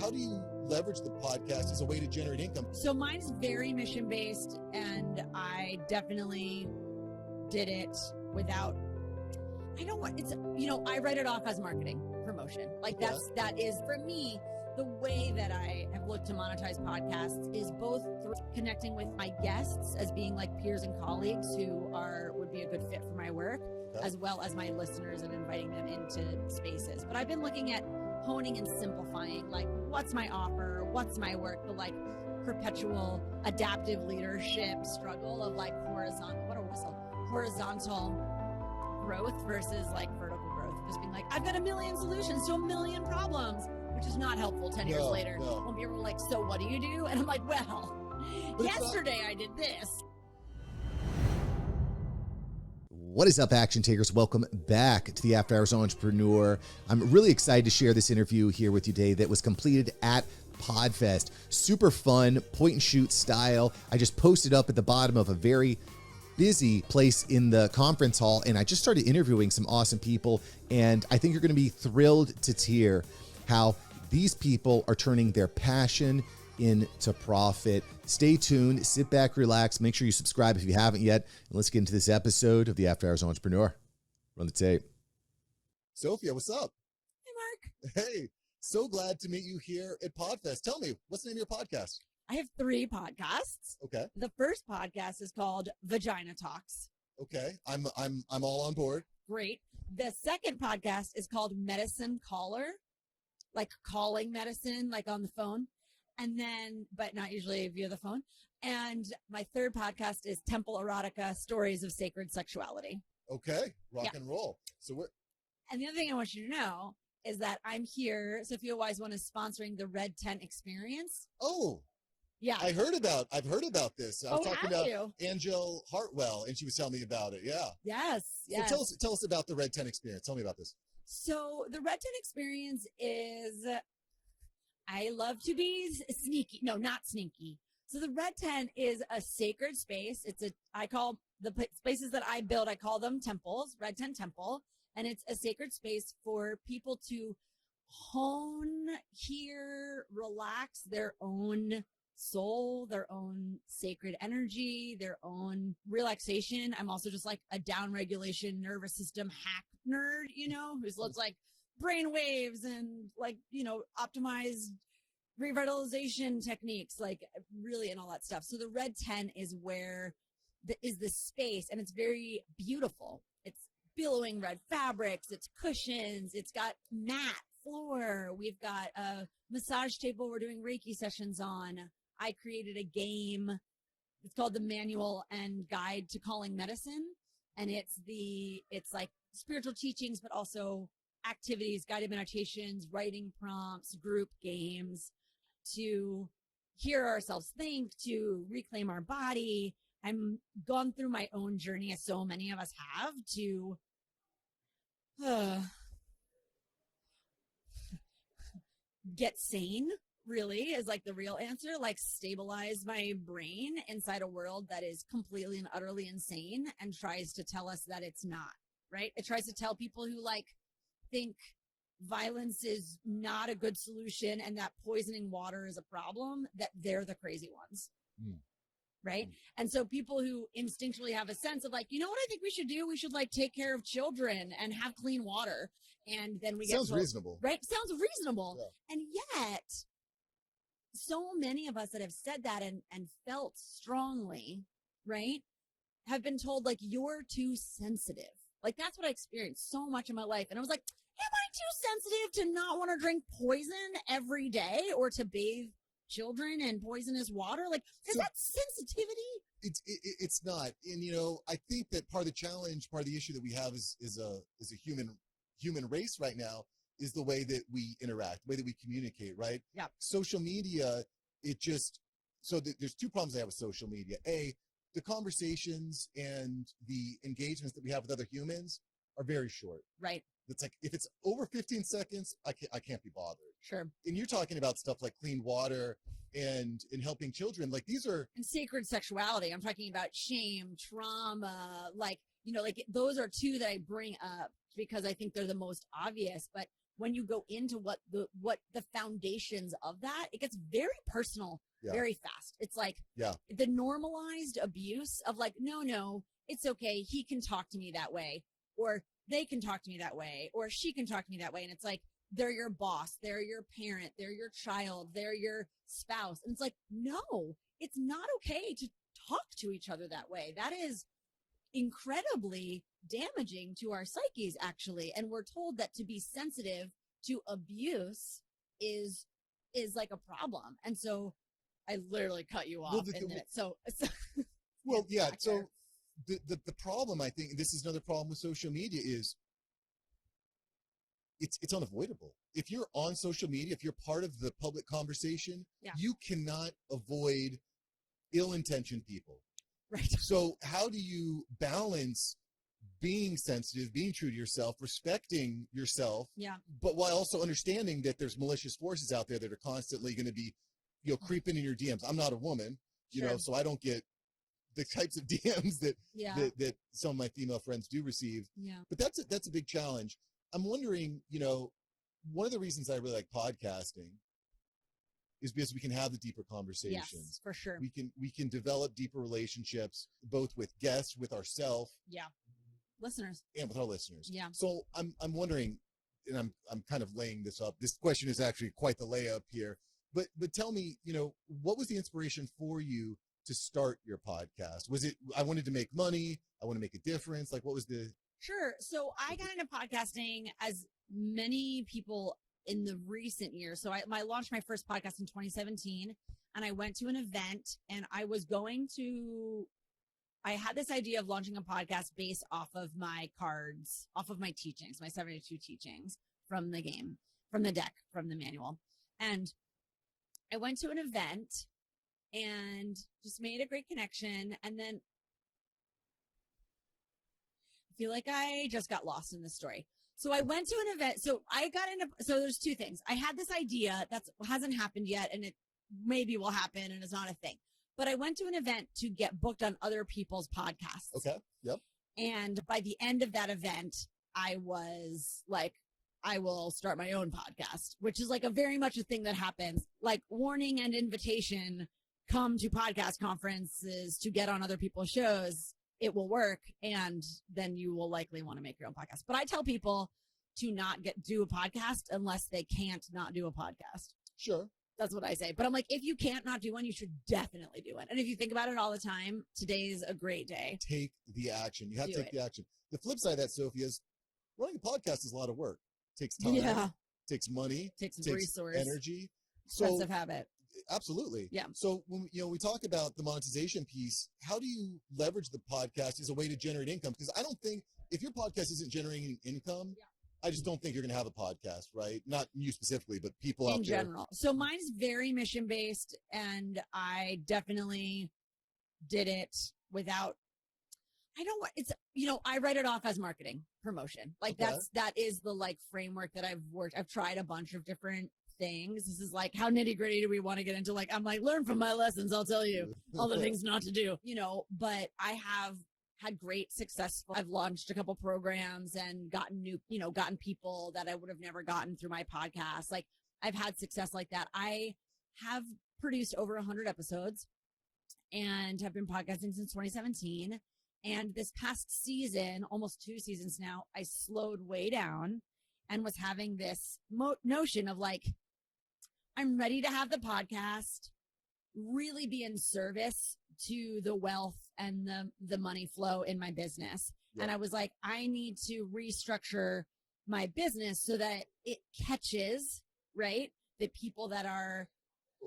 how do you leverage the podcast as a way to generate income? So mine's very mission-based, and I definitely did it without, I write it off as marketing promotion. Like that is for me, the way that I have looked to monetize podcasts is both through connecting with my guests as being like peers and colleagues who would be a good fit for my work, as well as my listeners and inviting them into spaces. But I've been looking at honing and simplifying, like what's my offer, what's my work, the like perpetual adaptive leadership struggle of like horizontal growth versus like vertical growth. Just being like, I've got a million solutions to a million problems, which is not helpful 10 years later. When people are like, so what do you do? And I'm like, well, yesterday I did this. What is up, action takers? Welcome back to the After Hours Entrepreneur. I'm really excited to share this interview here with you today that was completed at PodFest. Super fun, point and shoot style. I just posted up at the bottom of a very busy place in the conference hall, and I just started interviewing some awesome people, and I think you're going to be thrilled to hear how these people are turning their passion into profit. Stay tuned, sit back, relax, make sure you subscribe if you haven't yet, and let's get into this episode of the After Hours Entrepreneur. Run the tape. Sophia, what's up? Hey, Mark. Hey, so glad to meet you here at PodFest. Tell me, what's the name of your podcast? I have 3 podcasts. Okay. The first podcast is called Vagina Talks. Okay. I'm all on board. Great. The second podcast is called Medicine Caller, like calling medicine, like on the phone. And then, but not usually via the phone. And my third podcast is Temple Erotica, Stories of Sacred Sexuality. Okay. Rock and roll. So and the other thing I want you to know is that I'm here. Sophia Wise One is sponsoring the Red Tent Experience. Oh, yeah. I've heard about this. I was talking about you? Angel Hartwell, and she was telling me about it. Yeah. Yes. So tell us about the Red Tent Experience. Tell me about this. So the Red Tent Experience is, I love to be sneaky. No, not sneaky. So the Red Tent is a sacred space. I call the spaces that I build, I call them temples, Red Tent Temple. And it's a sacred space for people to hone, hear, relax their own soul, their own sacred energy, their own relaxation. I'm also just like a down regulation nervous system hack nerd, who's looks like brain waves and like, optimized revitalization techniques, like really, and all that stuff. So the Red Tent is where is the space, and it's very beautiful. It's billowing red fabrics, it's cushions, it's got matte floor. We've got a massage table we're doing Reiki sessions on. I created a game. It's called the Manual and Guide to Calling Medicine. And it's like spiritual teachings, but also activities, guided meditations, writing prompts, group games to hear ourselves think, to reclaim our body. I'm gone through my own journey, as so many of us have, to get sane, really, is like the real answer, like stabilize my brain inside a world that is completely and utterly insane and tries to tell us that it's not, right? It tries to tell people who like think violence is not a good solution and that poisoning water is a problem, that they're the crazy ones. Right. And so people who instinctually have a sense of like, you know what I think we should do? We should like take care of children and have clean water. And then we Sounds reasonable. Right. Sounds reasonable. Yeah. And yet so many of us that have said that and felt strongly, right, have been told like, you're too sensitive. Like that's what I experienced so much in my life. And I was like, am I too sensitive to not want to drink poison every day or to bathe children in poisonous water? Like, is that sensitivity? It's not. And I think that part of the challenge, part of the issue that we have is a human race right now is the way that we interact, the way that we communicate, right? Yeah. Social media, there's 2 problems I have with social media. A, the conversations and the engagements that we have with other humans are very short. Right. It's like, if it's over 15 seconds, I can't be bothered. Sure. And you're talking about stuff like clean water and helping children. Like these are. And sacred sexuality. I'm talking about shame, trauma, like those are 2 that I bring up because I think they're the most obvious. But when you go into what the foundations of that, it gets very personal very fast. It's like the normalized abuse of like, no, it's okay. He can talk to me that way, or they can talk to me that way, or she can talk to me that way. And it's like, they're your boss, they're your parent, they're your child, they're your spouse. And it's like, no, it's not okay to talk to each other that way. That is incredibly damaging to our psyches, actually. And we're told that to be sensitive to abuse is like a problem. And so I literally cut you off in minutes. So well, yeah. So the problem, I think, and this is another problem with social media, is it's unavoidable. If you're on social media, if you're part of the public conversation, you cannot avoid ill-intentioned people. Right. So how do you balance being sensitive, being true to yourself, respecting yourself, but while also understanding that there's malicious forces out there that are constantly going to be, creeping in your DMs? I'm not a woman, so I don't get the types of DMs that some of my female friends do receive. Yeah. But that's a big challenge. I'm wondering, one of the reasons I really like podcasting is because we can have the deeper conversations. Yes, for sure. We can develop deeper relationships, both with guests, with ourselves. Yeah. Listeners. And with our listeners. Yeah. So I'm wondering, and I'm kind of laying this up. This question is actually quite the layup here. But tell me, what was the inspiration for you to start your podcast? Was it, I wanted to make money, I want to make a difference? Like, what was the... Sure. So I got into podcasting, as many people in the recent years. So I launched my first podcast in 2017, and I went to an event, and I had this idea of launching a podcast based off of my cards, off of my teachings, my 72 teachings from the game, from the deck, from the manual. And I went to an event and just made a great connection. And then I feel like I just got lost in the story. So I went to an event. So there's two things. I had this idea that hasn't happened yet, and it maybe will happen, and it's not a thing. But I went to an event to get booked on other people's podcasts. Okay. Yep. And by the end of that event, I was like, I will start my own podcast, which is like a very much a thing that happens, like warning and invitation, come to podcast conferences to get on other people's shows. It will work. And then you will likely want to make your own podcast. But I tell people to not do a podcast unless they can't not do a podcast. Sure. That's what I say. But I'm like, if you can't not do one, you should definitely do one. And if you think about it all the time, today's a great day. Take the action. You have to take the action. The flip side of that, Sophia, is running a podcast is a lot of work. Takes time, takes money, takes resource, energy. Expensive habit. Absolutely. Yeah. So when we talk about the monetization piece, how do you leverage the podcast as a way to generate income? Because I don't think, if your podcast isn't generating income, I just don't think you're going to have a podcast, right? Not you specifically, but people out there. In general. So mine's very mission based, and I definitely did it without, I write it off as marketing promotion. Like that is the like framework that I've tried a bunch of different things. This is like, how nitty gritty do we want to get into? Like, I'm like, learn from my lessons. I'll tell you all the things not to do, but I have had great success. I've launched a couple programs and gotten gotten people that I would have never gotten through my podcast. Like, I've had success like that. I have produced over 100 episodes and have been podcasting since 2017. And this past season, almost 2 seasons now, I slowed way down and was having this notion of like, I'm ready to have the podcast really be in service to the wealth and the money flow in my business. Yeah. And I was like, I need to restructure my business so that it catches, right, the people that are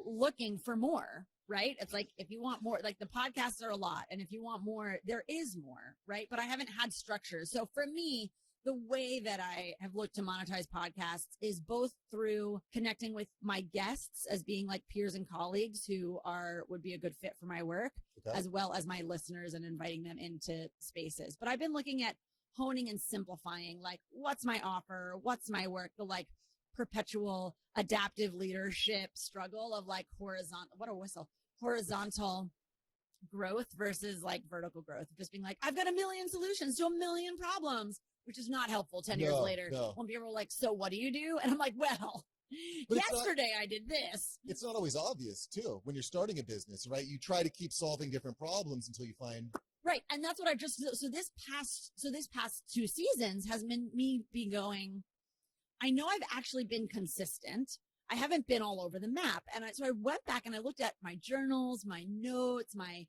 looking for more, right? It's like, if you want more, like the podcasts are a lot. And if you want more, there is more, right? But I haven't had structure. So for me, the way that I have looked to monetize podcasts is both through connecting with my guests as being like peers and colleagues who would be a good fit for my work, as well as my listeners, and inviting them into spaces. But I've been looking at honing and simplifying, like, what's my offer? What's my work? The like perpetual adaptive leadership struggle of like horizontal growth versus like vertical growth. Just being like, I've got a million solutions to a million problems, which is not helpful 10 years later. No. When people are like, so what do you do? And I'm like, well, But yesterday I did this. It's not always obvious too when you're starting a business, right? You try to keep solving different problems until you find. Right. And that's what so this past 2 seasons has been me be going, I know I've actually been consistent. I haven't been all over the map. And so I went back and I looked at my journals, my notes, my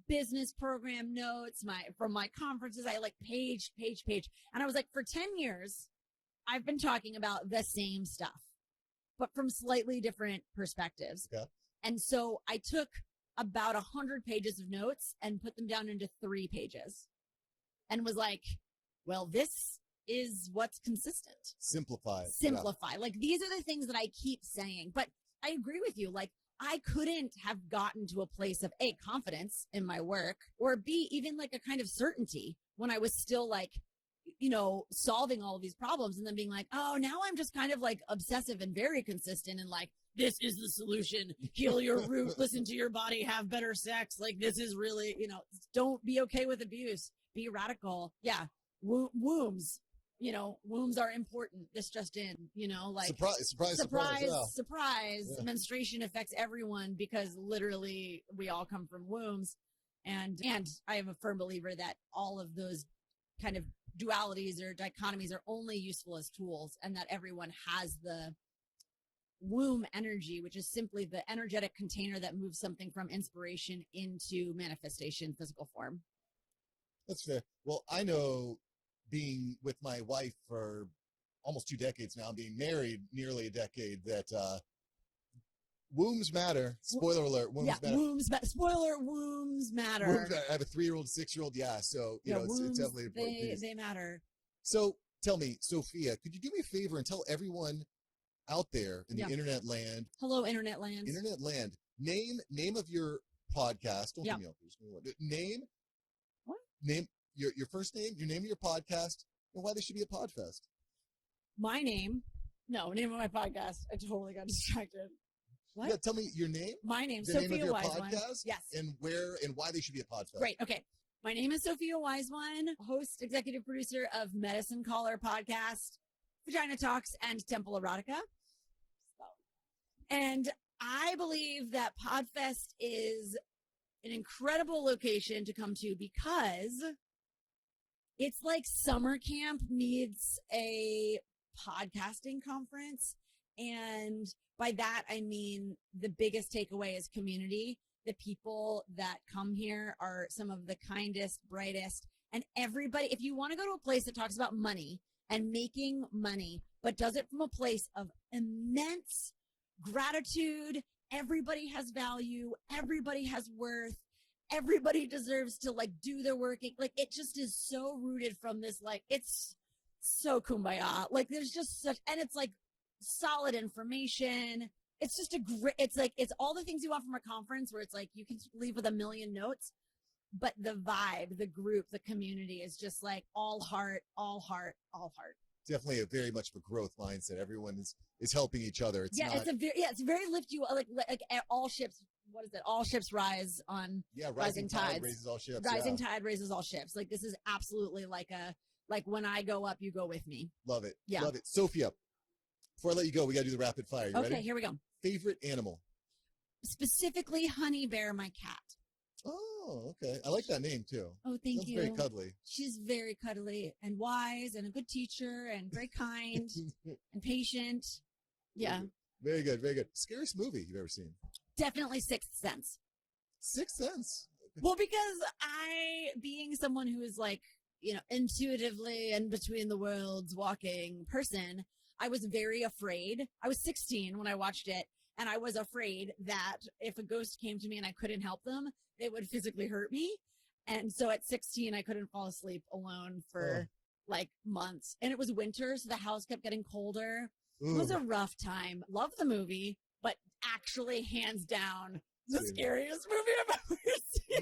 business program notes, from my conferences. I like page. And I was like, for 10 years, I've been talking about the same stuff, but from slightly different perspectives. Okay. And so I took about 100 pages of notes and put them down into 3 pages and was like, well, this is what's consistent. Simplify. Yeah. Like, these are the things that I keep saying, but I agree with you. Like, I couldn't have gotten to a place of A, confidence in my work, or B, even like a kind of certainty when I was still like, solving all of these problems and then being like, oh, now I'm just kind of like obsessive and very consistent and like, this is the solution. Heal your root, listen to your body, have better sex. Like, this is really, don't be okay with abuse. Be radical. Yeah. Wombs. Wombs are important. This just in, like surprise. Yeah. Menstruation affects everyone because literally we all come from wombs. And I am a firm believer that all of those kind of dualities or dichotomies are only useful as tools, and that everyone has the womb energy, which is simply the energetic container that moves something from inspiration into manifestation, physical form. That's fair. Well, I know, being with my wife for almost 2 decades now, being married nearly a decade, that wombs matter. Spoiler alert, wombs matter. Spoiler, wombs matter. Wombs matter. I have a 3-year-old, 6-year-old. Yeah. So, wombs, it's definitely an important piece. They matter. So tell me, Sophia, could you do me a favor and tell everyone out there in the internet land? Hello, internet land. Internet land. Name of your podcast. Don't give me all these. Name. What? Name. Your first name, your name of your podcast, and why there should be a PodFest. My name? No, name of my podcast. I totally got distracted. What? Yeah, tell me your name. My name, the Sophia name of your Wise podcast, One. Yes. And where and why they should be a PodFest. Great. Okay. My name is Sophia Wise One, host, executive producer of Medicine Caller podcast, Vagina Talks, and Temple Erotica. And I believe that PodFest is an incredible location to come to because it's like summer camp meets a podcasting conference. And by that, I mean, the biggest takeaway is community. The people that come here are some of the kindest, brightest, and everybody, if you want to go to a place that talks about money and making money, but does it from a place of immense gratitude, everybody has value, everybody has worth, everybody deserves to like do their work. Like, it just is so rooted from this, like, it's so kumbaya. Like, there's just such, and it's like solid information. It's just it's all the things you want from a conference where it's like, you can leave with a million notes, but the vibe, the group, the community is just like all heart, all heart, all heart. Definitely very much of a growth mindset. Everyone is helping each other. It's very lift you like all ships. What is it? All ships rise on rising tides. Raises all ships. Rising tide raises all ships. Like, this is absolutely like when I go up, you go with me. Love it. Yeah. Love it. Sophia, before I let you go, we got to do the rapid fire. You ready? Okay, here we go. Favorite animal? Specifically, Honey Bear, my cat. Oh, okay. I like that name too. Oh, thank you. Very cuddly. She's very cuddly and wise and a good teacher and very kind and patient. Yeah. Very good. Very good. Scariest movie you've ever seen? Definitely Sixth Sense. Sixth Sense? Well, because being someone who is like, intuitively and between the worlds walking person, I was very afraid. I was 16 when I watched it, and I was afraid that if a ghost came to me and I couldn't help them, they would physically hurt me. And so at 16, I couldn't fall asleep alone for like months. And it was winter, so the house kept getting colder. Ooh. It was a rough time. Love the movie, but actually, hands down, the scariest movie I've ever seen.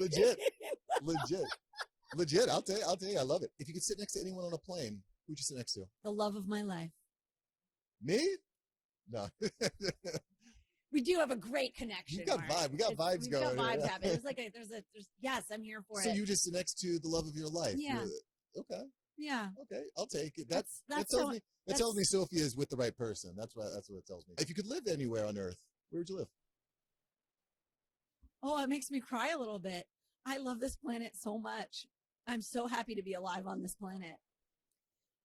Legit. I'll tell you, I love it. If you could sit next to anyone on a plane, who'd you sit next to? The love of my life. Me? No. We do have a great connection. We got vibes going. We've got vibes happening. It's like there's yes, I'm here for it. So you just sit next to the love of your life. Yeah. Okay. Yeah. Okay, I'll take it. That's that tells me Sophia is with the right person. That's what it tells me. If you could live anywhere on Earth, where would you live? Oh, it makes me cry a little bit. I love this planet so much. I'm so happy to be alive on this planet.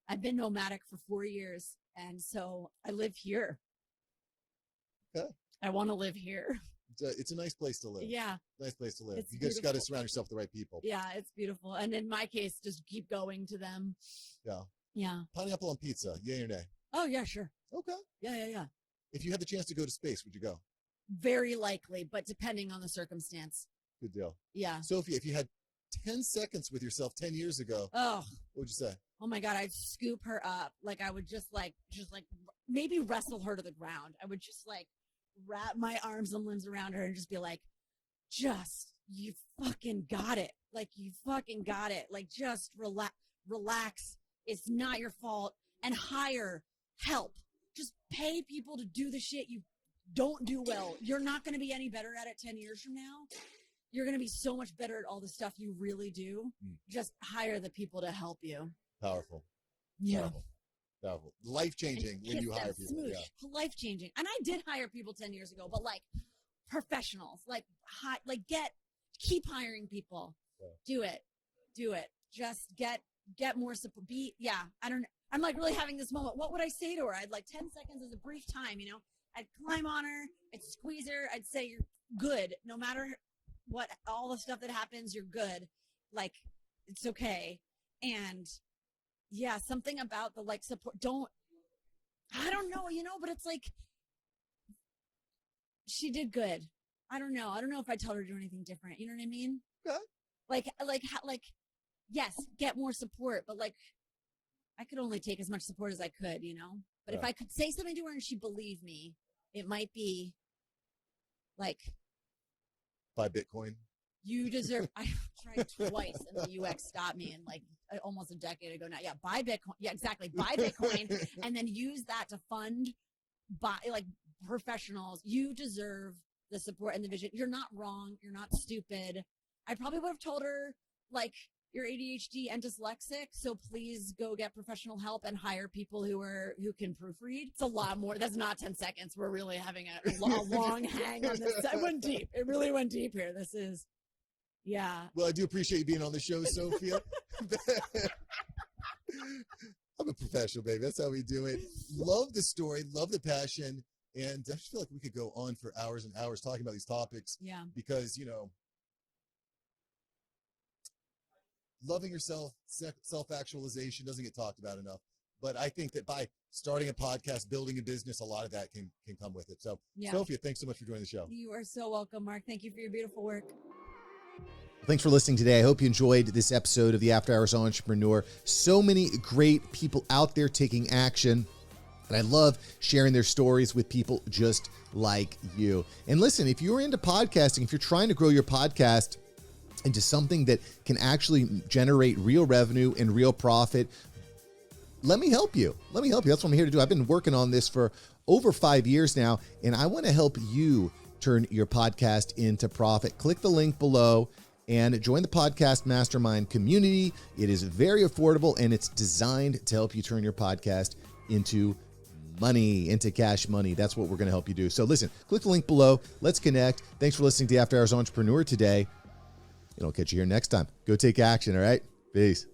I've been nomadic for 4 years, and so I live here. Okay. I want to live here. It's a nice place to live. Yeah. Nice place to live. It's You just beautiful. got to surround yourself with the right people. Yeah, it's beautiful. And in my case, just keep going to them. Yeah. Yeah. Pineapple on pizza, yay or nay? Oh, yeah, sure. Okay. Yeah. If you had the chance to go to space, would you go? Very likely, but depending on the circumstance. Good deal. Yeah. Sophia, if you had 10 seconds with yourself 10 years ago, Oh. what would you say? Oh my God, I'd scoop her up. Like I would just maybe wrestle her to the ground. I would just wrap my arms and limbs around her and just be like, you fucking got it. Like you fucking got it. Like just relax. It's not your fault. And hire help. Just pay people to do the shit you don't do well. You're not going to be any better at it 10 years from now. You're going to be so much better at all the stuff you really do. Just hire the people to help you. Powerful. Yeah. Powerful. Life-changing when you hire people. Smooch. Yeah. Life-changing. And I did hire people 10 years ago, but professionals, keep hiring people. Yeah. Do it. Just get more support. I'm really having this moment. What would I say to her? I'd 10 seconds is a brief time, I'd climb on her. I'd squeeze her. I'd say, you're good. No matter what, all the stuff that happens, you're good. It's okay. And yeah, something about the support. I don't know, but it's she did good. I don't know. I don't know if I tell her to do anything different. You know what I mean? Okay. Yes, get more support, but I could only take as much support as I could, But if I could say something to her and she believed me, it might be buy Bitcoin. You deserve. I tried twice, and the UX stopped me, and almost a decade ago now. Yeah, buy Bitcoin. Yeah, exactly. Buy Bitcoin, and then use that to fund professionals. You deserve the support and the vision. You're not wrong. You're not stupid. I probably would have told her you're ADHD and dyslexic, so please go get professional help and hire people who can proofread. It's a lot more. That's not 10 seconds. We're really having a long hang on this. I went deep. It really went deep here. This is. Yeah. Well, I do appreciate you being on the show, Sophia. I'm a professional, baby. That's how we do it. Love the story. Love the passion. And I just feel like we could go on for hours and hours talking about these topics. Yeah. Because, loving yourself, self-actualization doesn't get talked about enough. But I think that by starting a podcast, building a business, a lot of that can come with it. So, yeah. Sophia, thanks so much for joining the show. You are so welcome, Mark. Thank you for your beautiful work. Thanks for listening today. I hope you enjoyed this episode of the After Hours Entrepreneur. So many great people out there taking action. And I love sharing their stories with people just like you. And listen, if you're into podcasting, if you're trying to grow your podcast into something that can actually generate real revenue and real profit, let me help you. That's what I'm here to do. I've been working on this for over 5 years now, and I want to help you turn your podcast into profit. Click the link below and join the Podcast Mastermind community. It is very affordable, and it's designed to help you turn your podcast into money, into cash money. That's what we're going to help you do. So listen, click the link below. Let's connect. Thanks for listening to After Hours Entrepreneur today. And I'll catch you here next time. Go take action, all right? Peace.